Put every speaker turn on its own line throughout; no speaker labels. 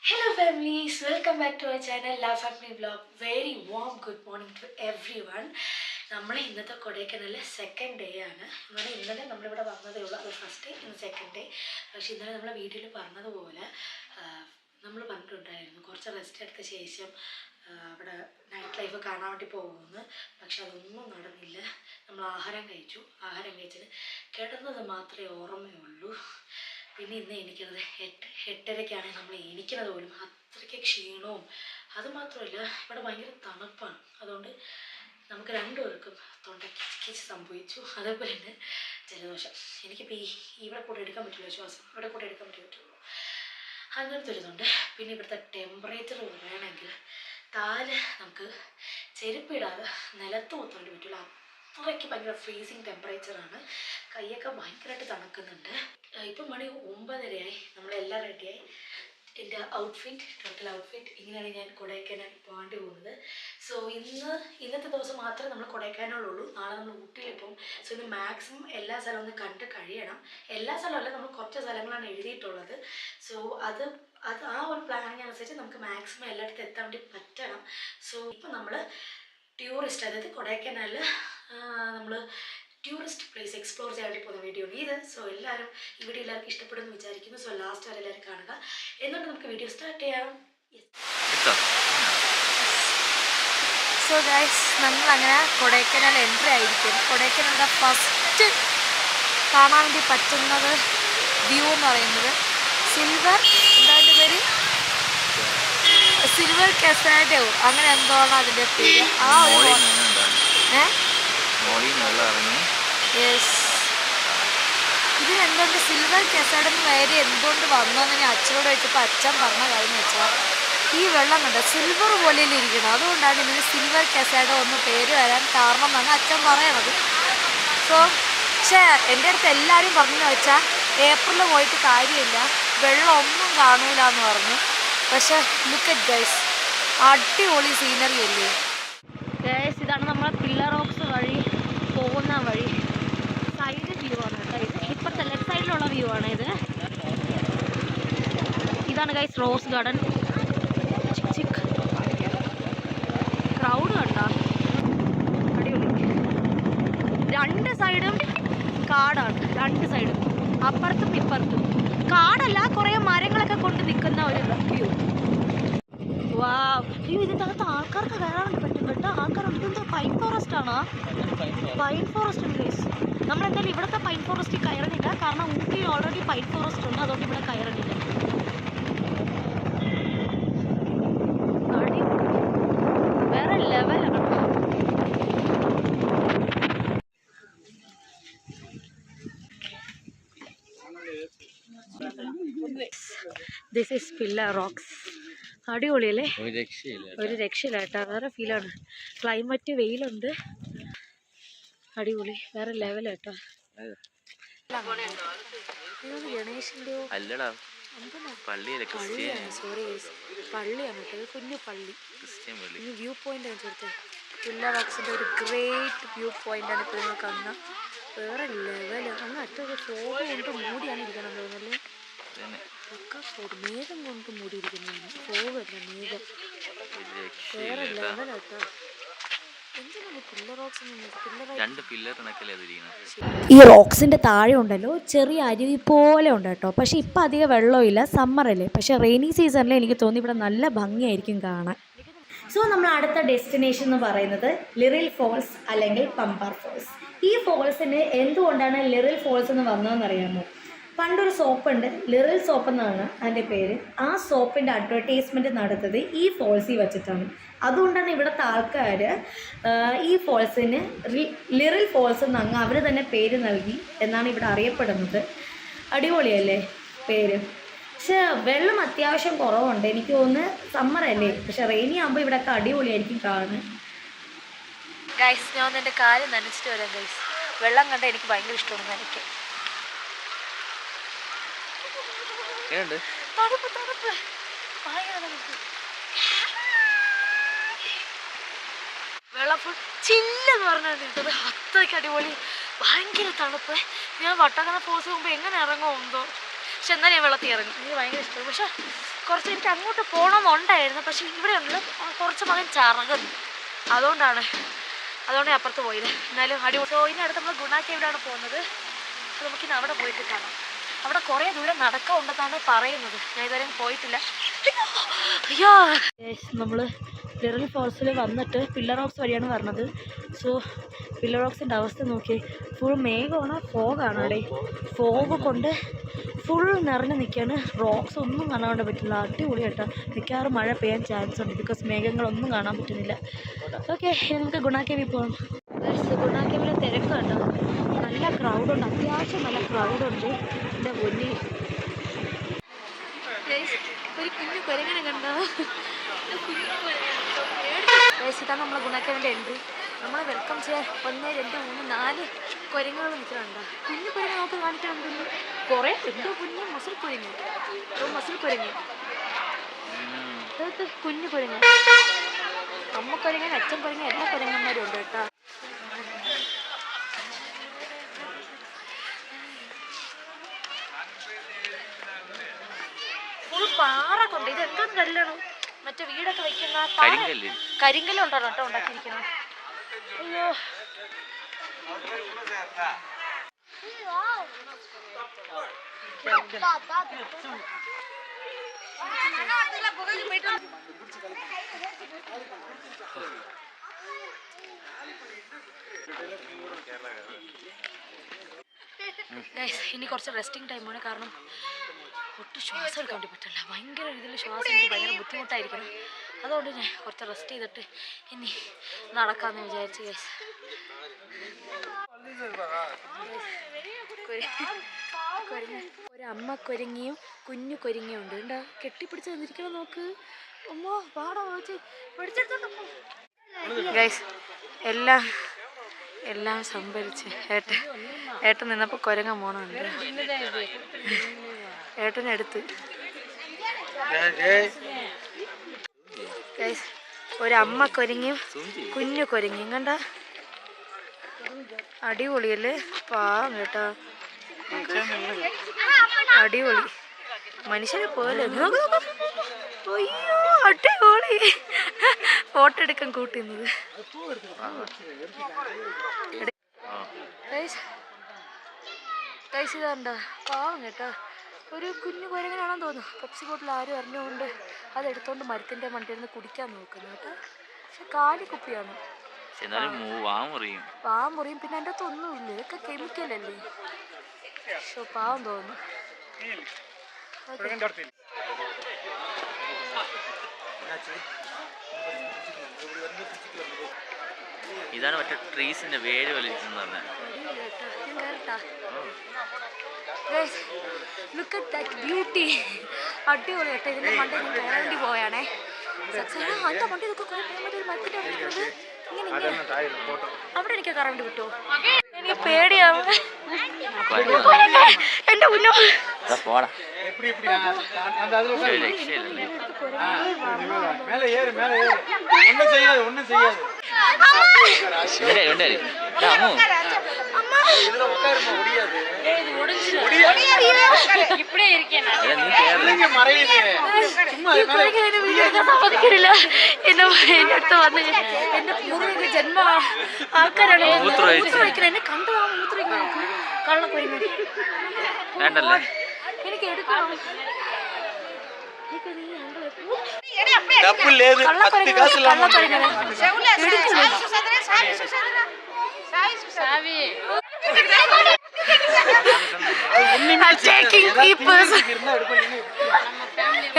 Hello families, welcome back to our channel Laugh at Me Vlog. Very warm good morning to everyone. നമ്മൾ ഇന്നത്തെ കൊടൈക്കനാലിലെ second day ആണ്. ഇന്നലെ നമ്മളിവിടെ വന്നതേ ഉള്ളൂ. അത് ഫസ്റ്റ് ഡേ, ഇന്ന് സെക്കൻഡ് ഡേ. പക്ഷേ ഇന്നലെ നമ്മളെ വീഡിയോയിൽ പറഞ്ഞതുപോലെ നമ്മൾ പറഞ്ഞിട്ടുണ്ടായിരുന്നു കുറച്ച് റെസ്റ്റ് എടുത്ത ശേഷം അവിടെ നൈറ്റ് ലൈഫ് കാണാൻ വേണ്ടി പോകുമെന്ന്. പക്ഷെ അതൊന്നും നടന്നില്ല. നമ്മൾ ആഹാരം കഴിച്ചത് കിടന്നത് മാത്രമേ ഓർമ്മയുള്ളൂ. പിന്നെ ഇന്ന് എണീക്കുന്നത് 8:30 നമ്മൾ എണീക്കുന്നത് പോലും അത്രയ്ക്ക് ക്ഷീണവും. അതുമാത്രമല്ല ഇവിടെ ഭയങ്കര തണുപ്പാണ്. അതുകൊണ്ട് നമുക്ക് രണ്ടുപേർക്കും തൊണ്ടയ്ക്ക് സംഭവിച്ചു. അതേപോലെ തന്നെ ജലദോഷം. എനിക്കിപ്പോൾ ഇവിടെ കൂടെ എടുക്കാൻ പറ്റില്ല, ശ്വാസം ഇവിടെ കൂടെ എടുക്കാൻ പറ്റുള്ളൂ. അങ്ങനത്തെ ഒരു ഇതുണ്ട്. പിന്നെ ഇവിടുത്തെ ടെമ്പറേച്ചർ പറയണമെങ്കിൽ നമുക്ക് ചെരുപ്പിടാതെ നിലത്ത് കുത്താൻ പറ്റില്ല. അത്രയ്ക്ക് ഭയങ്കര ഫ്രീസിങ് ടെമ്പറേച്ചറാണ്. കൈയൊക്കെ ഭയങ്കരമായിട്ട് തണുക്കുന്നുണ്ട്. ഇപ്പം മണി 9:30 നമ്മളെല്ലാം റെഡിയായി. എൻ്റെ ടോട്ടൽ ഔട്ട്ഫിറ്റ് ഇങ്ങനെയാണ് ഞാൻ കൊടൈക്കനാൽ പോകാണ്ടി പോകുന്നത്. സോ ഇന്നത്തെ ദിവസം മാത്രമേ നമ്മൾ കൊടൈക്കനാലുള്ളൂ. നാളെ നമ്മൾ ഊട്ടിയിൽ പോകും. സോ ഇന്ന് മാക്സിമം എല്ലാ സ്ഥലവും ഒന്ന് കണ്ട് കഴിയണം. എല്ലാ സ്ഥലമല്ല, നമ്മൾ കുറച്ച് സ്ഥലങ്ങളാണ് എഴുതിയിട്ടുള്ളത്. സോ അത് ആ ഒരു പ്ലാനിങ് അനുസരിച്ച് നമുക്ക് മാക്സിമം എല്ലായിടത്തും എത്താൻ വേണ്ടി പറ്റണം. സോ ഇപ്പം നമ്മൾ ടൂറിസ്റ്റ്, അതായത് കൊടൈക്കനാലിൽ നമ്മൾ ടൂറിസ്റ്റ് പ്ലേസ് എക്സ്പ്ലോർ ചെയ്യാൻ വേണ്ടി പോകുന്ന വീഡിയോ ആണ് ഇത്. സോ ഈ വീഡിയോ എല്ലാവർക്കും ഇഷ്ടപ്പെടുമെന്ന് വിചാരിക്കുന്നു. സോ ലാസ്റ്റ് വരെ എല്ലാവരും കാണുക. എന്നിട്ട് നമുക്ക് വീഡിയോ സ്റ്റാർട്ട് ചെയ്യാം. സോ ഗൈസ്, നമ്മളങ്ങനെ കൊടൈക്കനാൽ എൻട്രി ആയിരിക്കും. കൊടൈക്കനാലിൻ്റെ ഫസ്റ്റ് കാണാൻ വേണ്ടി പറ്റുന്നത് വ്യൂ എന്ന് പറയുന്നത് സിൽവർ കസാഡോ അങ്ങനെ എന്തോണ് അതിൻ്റെ പേര്. ആ ഒരു ഇതിനെന്തുകൊണ്ട് സിൽവർ കസാഡെന്ന് പേര് എന്തുകൊണ്ട് വന്നതെന്ന് ഞാൻ അച്ഛനോട് ചോദിച്ചപ്പോൾ അച്ഛൻ പറഞ്ഞ കാര്യം വെച്ചാൽ ഈ വെള്ളം കണ്ട സിൽവർ പോലെ ഇരിക്കണം, അതുകൊണ്ടാണ് ഇതിന് സിൽവർ കസാഡോ ഒന്ന് പേര് വരാൻ കാരണം എന്നാണ് അച്ഛൻ പറയണത്. സോ പക്ഷേ എൻ്റെ അടുത്ത് എല്ലാവരും പറഞ്ഞെന്ന് വെച്ചാൽ ഏപ്രിലിൽ പോയിട്ട് കാര്യമില്ല, വെള്ളം ഒന്നും കാണൂല എന്ന് പറഞ്ഞു. പക്ഷേ ലുക്ക് അറ്റ് ഗൈസ്, അടിപൊളി സീനറി അല്ലേ ഗൈസ്. ഇതാണ് നമ്മളെ പില്ലർ റോക്സ് വഴി പോകുന്ന വഴി. സൈഡ് വ്യൂ ആണ് കേട്ടോ ഇത്. ഇപ്പോഴത്തെ ലെഫ്റ്റ് സൈഡിലുള്ള വ്യൂ ആണ് ഇത്. ഇതാണ് ഗൈസ് റോസ് ഗാർഡൻ. ക്രൗഡ് കണ്ടോ, അടിപൊളി. രണ്ട് സൈഡും കാടാണ്, രണ്ട് സൈഡും അപ്പുറത്തും ഇപ്പുറത്തും. കാടല്ല, കുറേ മരങ്ങളൊക്കെ കൊണ്ട് നിൽക്കുന്ന ഒരു വ്യൂ. അയ്യോ, ഇതിൻ്റെ അകത്ത് ആൾക്കാർക്ക് കയറാനൊക്കെ പറ്റും കേട്ടോ. ആൾക്കാരുണ്ട്. ഇതെന്തോ പൈൻ ഫോറസ്റ്റ് ആണോ? പൈൻ ഫോറസ്റ്റ് ഉണ്ട് ഗൈസ്. നമ്മളെന്തായാലും ഇവിടുത്തെ പൈൻ ഫോറസ്റ്റിൽ കയറുന്നില്ല, കാരണം ഊട്ടി ഓൾറെഡി പൈൻ ഫോറസ്റ്റ് ഉണ്ട്. അതുകൊണ്ട് ഇവിടെ കയറുന്നില്ല. വേറെ ലെവലാണ്. This is pillar rocks. അടിപൊളിയല്ലേ, ഒരു രക്ഷയില്ല കേട്ടോ. വേറെ ഫീലാണ്. ക്ലൈമറ്റ്, വെയിലുണ്ട്, അടിപൊളി, വേറെ ലെവൽ കേട്ടോ. ഗണേശൻ്റെയോ സോറി പള്ളിയാണ് കേട്ടോ, ഒരു കുഞ്ഞു പള്ളി. ഈ വ്യൂ പോയിന്റ് ആണ് ചോദിച്ചത്. പില്ലർ റോക്സിൻ്റെ ഒരു ഗ്രേറ്റ് വ്യൂ പോയിന്റാണ് ഇപ്പോൾ നിങ്ങൾ കാണുന്ന. വേറെ ലെവൽ. അങ്ങ് അറ്റൊക്കെ ഫോഗ് കൊണ്ട് മൂടിയാണ് ഇരിക്കണം തോന്നുന്നല്ലേ. മേഘം കൊണ്ട് മൂടിയിരിക്കുന്നതാണ്, ഫോഗല്ല മേഘം. വേറെ ലെവലാട്ടോ. ഈ റോക്സിന്റെ താഴെ ഉണ്ടല്ലോ ചെറിയ അരുവി പോലെ ഉണ്ട് കേട്ടോ. പക്ഷെ ഇപ്പം അധികം വെള്ളമില്ല, സമ്മറല്ലേ. പക്ഷെ റെയിനി സീസണിൽ എനിക്ക് തോന്നി ഇവിടെ നല്ല ഭംഗിയായിരിക്കും കാണാൻ. സോ നമ്മൾ അടുത്ത ഡെസ്റ്റിനേഷൻ എന്ന് പറയുന്നത് ലിറിൽ ഫോൾസ് അല്ലെങ്കിൽ പമ്പാർ ഫോൾസ്. ഈ ഫോൾസിന് എന്തുകൊണ്ടാണ് ലിറിൽ ഫോൾസ് എന്ന് വന്നതെന്ന് അറിയാമോ? പണ്ടൊരു സോപ്പുണ്ട്, ലിറിൽ സോപ്പ് എന്നാണ് അതിൻ്റെ പേര്. ആ സോപ്പിൻ്റെ അഡ്വർടൈസ്മെൻറ്റ് നടത്തുന്നത് ഈ ഫോൾസിൽ വെച്ചിട്ടാണ്. അതുകൊണ്ടാണ് ഇവിടുത്തെ ആൾക്കാർ ഈ ഫോൾസിന് ലിറിൽ ഫോൾസ് എന്നങ്ങ് അവർ തന്നെ പേര് നൽകി എന്നാണ് ഇവിടെ അറിയപ്പെടുന്നത്. അടിപൊളിയല്ലേ പേര്. പക്ഷേ വെള്ളം അത്യാവശ്യം കുറവുണ്ട്. എനിക്ക് തോന്നുന്നു സമ്മറല്ലേ, പക്ഷെ റെയിനി ആകുമ്പോൾ ഇവിടെയൊക്കെ അടിപൊളിയായിരിക്കും കാണാൻ. ഗൈസ്, ഞാൻ ഒന്ന് എൻ്റെ കാല് നനച്ചിട്ട് വരാം ഗൈസ്. വെള്ളം കണ്ട എനിക്ക് ഭയങ്കര ഇഷ്ടമാണ് നനയ്ക്ക്. തണുപ്പ് വെള്ളം ഫുൾ ചില്ലെന്ന് പറഞ്ഞാൽ നിൽക്കുന്നത്. അത്രയ്ക്ക് അടിപൊളി, ഭയങ്കര തണുപ്പ്. ഞാൻ വട്ടക്കണ ഫോഴ്സ് പോകുമ്പോൾ എങ്ങനെ ഇറങ്ങുമോ എന്തോ. പക്ഷെ എന്നാലും ഞാൻ വെള്ളത്തിൽ ഇറങ്ങും, എനിക്ക് ഭയങ്കര ഇഷ്ടമാണ്. പക്ഷെ കുറച്ച് എനിക്ക് അങ്ങോട്ട് പോകണമെന്നുണ്ടായിരുന്നു, പക്ഷെ ഇവിടെയുള്ള കുറച്ച് മകൻ ചറകുന്നു, അതുകൊണ്ടാണ് അപ്പുറത്ത് പോയത്. എന്നാലും അടിപൊളി. സോ ഇതിനടുത്ത് നമ്മൾ ഗുണ കേവിലാണ് പോകുന്നത്. അപ്പോൾ നമുക്കിന്ന് അവിടെ പോയിട്ട് കാണാം. അവിടെ കുറേ ദൂരം നടക്കാനുണ്ടെന്നാണ് പറയുന്നത്. ഞാൻ ഇതുവരെയും പോയിട്ടില്ല. അയ്യോ, നമ്മൾ ലിറൽ ഫോൾസിൽ വന്നിട്ട് പില്ലർ റോക്സ് വഴിയാണ് പറഞ്ഞത്. സോ പില്ലർ റോക്സിൻ്റെ അവസ്ഥ നോക്കി, ഫുൾ മേഘമാണ്, ഫോഗാണ് അവിടെ. ഫോഗ് കൊണ്ട് ഫുൾ നിറഞ്ഞ് നിൽക്കുകയാണ്. റോക്സ് ഒന്നും കാണാൻ പറ്റില്ല. അടിപൊളിയായിട്ടോ. മിക്കവാറും മഴ പെയ്യാൻ ചാൻസ് ഉണ്ട്, ബിക്കോസ് മേഘങ്ങളൊന്നും കാണാൻ പറ്റുന്നില്ല. ഓക്കെ, നമുക്ക് ഗുണ കേവിൽ പോകാം. ഗുണ കേവിലെ തിരക്ക് കണ്ടോ, നല്ല ക്രൗഡുണ്ട്, അത്യാവശ്യം നല്ല ക്രൗഡുണ്ട്. എൻ്റെ പൊന്നി, ഒരു കുഞ്ഞു കുരങ്ങനെ കണ്ടോ, ഇതാണ് നമ്മളെ ഗുണ കേവിൻ്റെ എൻട്രി. നമ്മളെ വെൽക്കം ചെയ്യാൻ 1 2 3 4 കുരങ്ങുകൾ നിൽക്കുന്നുണ്ടോ. കുഞ്ഞു കുരങ്ങ് നമുക്ക് കാണിക്കണമെങ്കിൽ കുറേ എന്തോ കുഞ്ഞു മസിൽ കുരങ്ങ്, മസിൽ കുരങ്ങ്, കുഞ്ഞു കുരങ്ങ്, അമ്മ കുരങ്ങൻ, അച്ഛൻ കുരങ്ങൻ, എല്ലാ കുരങ്ങന്മാരും ഉണ്ട് കേട്ടോ. ഫുൾ പാറ കൊണ്ട്, ഇത് എന്തോ കല്ലാണ്, മറ്റേ വീടൊക്കെ വെക്കുന്ന കരിങ്കല്ലുണ്ടാണ് കേട്ടോ ഉണ്ടാക്കിയിരിക്കുന്നത്. അയ്യോ, ഇനി കുറച്ച് റെസ്റ്റിംഗ് ടൈമാണ്. കാരണം ഒട്ടും ശ്വാസം എടുക്കാൻ വേണ്ടി പറ്റില്ല. ഭയങ്കര രീതിയിൽ ശ്വാസം എനിക്ക് ഭയങ്കര ബുദ്ധിമുട്ടായിരിക്കണം. അതുകൊണ്ട് ഞാൻ കുറച്ച് റെസ്റ്റ് ചെയ്തിട്ട് ഇനി നടക്കാമെന്ന് വിചാരിച്ചു. ഒരമ്മ കൊരങ്ങിയും കുഞ്ഞു കൊരങ്ങിയും ഉണ്ട് കേട്ടോ. കെട്ടിപ്പിടിച്ച് തന്നിരിക്കണം നോക്ക്. അമ്മോ പാടാ പിടിച്ചെടുത്തോണ്ട് ഗൈസ്. എല്ലാം സംഭരിച്ച് ഏട്ടൻ നിന്നപ്പോൾ കുരങ്ങ മോണുണ്ട്. ഏട്ടനെടുത്ത് ഗൈസ്, ഒരമ്മ കൊരങ്ങിയും കുഞ്ഞു കൊരങ്ങിയും കണ്ട, അടിപൊളിയല്ലേ, പാവം കേട്ടോ, അടിപൊളി മനുഷ്യനെ പോലെ. അയ്യോ അടിപൊളി, ഫോട്ടോ എടുക്കാൻ കൂട്ടുന്നത്. ഇതാണ്ട പാവം കേട്ടോ, ഒരു കുഞ്ഞു കുരങ്ങനാണെന്ന് തോന്നുന്നു. പെപ്സി ബോട്ടിൽ ആരും അറിഞ്ഞുകൊണ്ട് അതെടുത്തോണ്ട് മരത്തിൻ്റെ മണ്ടിരുന്ന് കുടിക്കാൻ നോക്കുന്നു കേട്ടോ. പക്ഷെ കാലി കുപ്പിയാണ്, പാവം മുറിയും. പിന്നെ എൻ്റെ അടുത്ത് ഒന്നുമില്ല, ഇതൊക്കെ കെമിക്കലല്ലേ. പക്ഷെ പാവം തോന്നുന്നു.
ഇതാണ് മറ്റേ ട്രീസിന്റെ വേര് വലിച്ചെന്ന് പറഞ്ഞ.
അടിപൊളി കേട്ടോ. ഇതിന്റെ മണ്ടയിൽ ഞാൻ കയറാൻ വേണ്ടി പോയാണേ. അതിന്റെ മണ്ടയിൽ ഇതൊക്കെ മരത്തിന്റെ ഇങ്ങനെ അവിടെ എനിക്ക് കയറാൻ വേണ്ടി കിട്ടുമോ? എനിക്ക് പേടിയാവും. എന്റെ മുന്നോ സമ്മതിക്കില്ല. എന്റെ അടുത്ത് വന്ന് എന്റെ മുറിയൊക്കെ ജന്മ ആൾക്കാരാണ് എന്നെ കണ്ടു മൂത്രയ്ക്ക് കള്ളപ്പൊരിങ്ങ എനിക്ക് എടുക്കണം.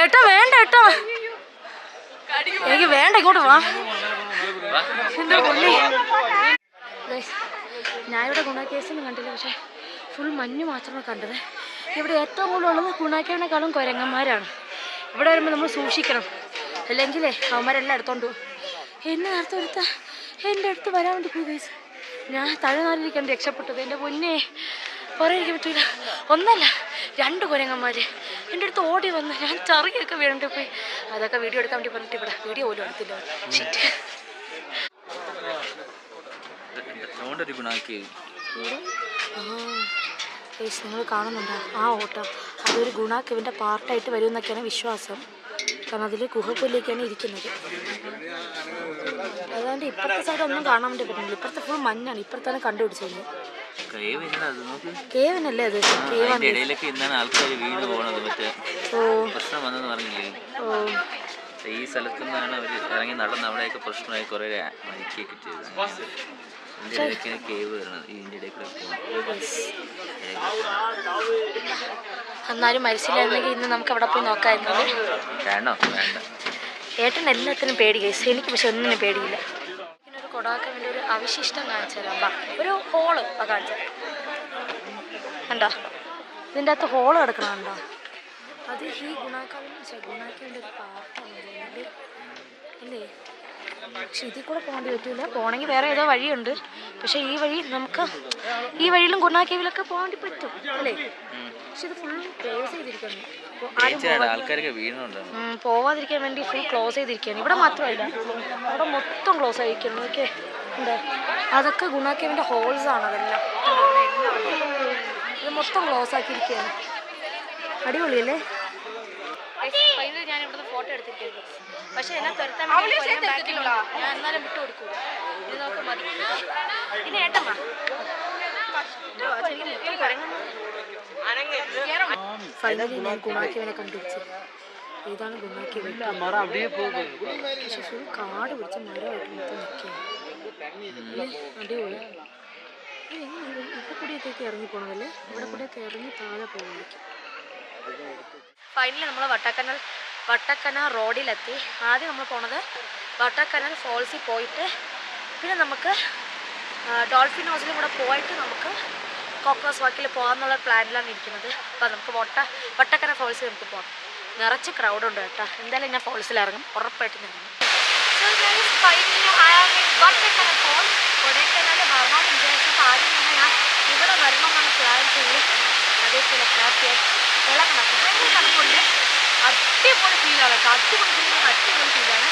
ഏട്ടോ വേണ്ട കേട്ടോ, എനിക്ക് വേണ്ട, ഇങ്ങോട്ട് വാ. എന്താ പുള്ളി, ഞാൻ ഇവിടെ ഗുണാക്കേസിന് കണ്ടില്ല, പക്ഷെ ഫുൾ മഞ്ഞ് മാത്രമാണ് കണ്ടത്. ഇവിടെ ഏറ്റവും കൂടുതലുള്ളത് ഗുണാക്കേനേക്കാളും കുരങ്ങന്മാരാണ്. ഇവിടെ വരുമ്പോൾ നമ്മൾ സൂക്ഷിക്കണം, അല്ലെങ്കിലേ അവന്മാരെല്ലാം എടുത്തോണ്ട് പോകും. എന്നെ നേരത്തെ എടുത്ത എൻ്റെ അടുത്ത് വരാൻ വേണ്ടി പോയി ഗൈസ്. ഞാൻ തഴനാലിരിക്കാൻ രക്ഷപ്പെട്ടത്. എൻ്റെ പൊന്നെ പറയാതിരിക്കാൻ പറ്റില്ല. ഒന്നല്ല 2 കുരങ്ങന്മാർ എൻ്റെ അടുത്ത് ഓടി വന്ന് ഞാൻ ചറിയൊക്കെ വീണിട്ട് പോയി. അതൊക്കെ വീഡിയോ എടുക്കാൻ വേണ്ടി പറഞ്ഞിട്ട് ഇവിടെ വീഡിയോ പോലും എടുത്തില്ല. നിങ്ങൾ കാണുന്നുണ്ടോ ആ ഓട്ടോ? അതൊരു ഗുണ കേവിൻ്റെ പാർട്ടായിട്ട് വരും എന്നൊക്കെയാണ് വിശ്വാസം. കാരണം അതിൽ ഗുഹപ്പുല്ലേക്കാണ് ഇരിക്കുന്നത്. അതുകൊണ്ട് ഇപ്പുറത്തെ സൈഡ് ഒന്നും കാണാൻ വേണ്ടി പറ്റുന്നില്ല. ഇപ്പുറത്തെ ഫുൾ മഞ്ഞാണ്. ഇപ്പുറത്താണ് കണ്ടുപിടിച്ചത്. കേവിനല്ലേ അത്? കേവാണ്.
ഈ സ്ഥലത്തു നിന്നാണ് അവർ ഇറങ്ങി നടന്ന് അവിടെയൊക്കെ പ്രശ്നമായി കുറേ മരിക്കുകയൊക്കെ ചെയ്തത്. ഇതിൻ്റെ ഇടയ്ക്കാണ് കേവ് വരുന്നത്. ഇതിൻ്റെ ഇടയിൽ കൂടെ
എന്നാലും മരിച്ചില്ലായിരുന്നെങ്കിൽ ഇന്ന് നമുക്ക് അവിടെ പോയി നോക്കാമായിരുന്നത്.
വേണ്ട വേണ്ട.
ഏട്ടൻ എല്ലാത്തിനും പേടി കേസ്. എനിക്ക് പക്ഷെ ഒന്നിനും പേടിയില്ല. പിന്നെ ഒരു കൊടാക്കാൻ വേണ്ടി ഒരു അവശിഷ്ടം കാണിച്ചു തരാം. ഒരു ഹോള് കാണിച്ചു തരാം. കണ്ടോ? ഇതിൻ്റെ അകത്ത് ഹോള് കിടക്കണുണ്ടോ? അത് ഈ ഗുണാക്കാവിൻ്റെ ഒരു പാർട്ടാണ് അല്ലേ? പക്ഷെ ഇതിൽ കൂടെ പോകേണ്ടി പറ്റില്ല. പോകണമെങ്കിൽ വേറെ ഏതോ വഴിയുണ്ട്. പക്ഷെ ഈ വഴി നമുക്ക് ഈ വഴിയിലും ഗുണാക്കേവിലൊക്കെ പോകേണ്ടി പറ്റും അല്ലേ? പക്ഷെ ഇത് ഫുൾ ക്ലോസ് ചെയ്തിരിക്കുന്നു. പോവാതിരിക്കാൻ വേണ്ടി ഫുൾ ക്ലോസ് ചെയ്തിരിക്കുകയാണ്. ഇവിടെ മാത്രമല്ല, അവിടെ മൊത്തം ക്ലോസ് ആയിരിക്കുന്നു. ഓക്കെ, എന്താ അതൊക്കെ ഗുണാക്കേവിൻ്റെ ഹോൾസ് ആണ്. അതെല്ലാം ഇത് മൊത്തം ക്ലോസ് ആക്കിയിരിക്കുകയാണ്. അടിപൊളിയല്ലേ? ഫൈനലി ഞാൻ ഇവിടുന്ന് ഫോട്ടോ എടുത്തിരിക്കുന്നു. പക്ഷെ എന്നെ തുരത്താൻ ഞാൻ എന്നാലും വിട്ടു കൊടുക്കൂ. ഇത് നമുക്ക് മതി. പിന്നെ ഏട്ടമ്മ ഫൈനലി ഞാൻ ഗുണാക്കേവിനെ കണ്ടുപിടിച്ചു. ഇതാണ് ഗുണാക്കേവ്. പക്ഷെ ഫുൾ കാട് പിടിച്ച മരമായിട്ട് മൊത്തം നിൽക്കുകയാണ്. അടിപൊളി. ഇവിടെ കൂടിയൊക്കെ ഇറങ്ങി പോകണമല്ലേ? ഇവിടെ കൂടെയൊക്കെ ഇറങ്ങി താഴെ പോകാതിരിക്കും. ഫൈനലി നമ്മൾ വട്ടക്കനാൽ റോഡിലെത്തി. ആദ്യം നമ്മൾ പോണത് വട്ടക്കനാൽ ഫോൾസിൽ പോയിട്ട് പിന്നെ നമുക്ക് ഡോൾഫിൻ ഹൗസിലും കൂടെ പോയിട്ട് നമുക്ക് കോക്രോസ് വാക്കിൽ പോകാമെന്നുള്ള പ്ലാനിലാണ് ഇരിക്കുന്നത്. അപ്പോൾ നമുക്ക് വട്ടക്കനാൽ ഫോൾസിൽ നമുക്ക് പോകാം. നിറച്ച് ക്രൗഡുണ്ട് കേട്ടോ. എന്തായാലും ഞാൻ ഫോൾസിൽ ഇറങ്ങും, ഉറപ്പായിട്ടും ഇറങ്ങും. കൊടൈക്കനാൽ വരണമെന്ന് വിചാരിച്ചപ്പോൾ ആദ്യം തന്നെ ഞാൻ ഇവിടെ വരണമെന്നാണ് പ്ലാൻ ചെയ്ത്. അതേപോലെ ഹാപ്പിയായി ഇളകണം. ഭയങ്കര തണുപ്പുണ്ട്. അടിപൊളി ഫീലാണ് കേട്ടോ. അടിപൊളി ഫീലാണ്.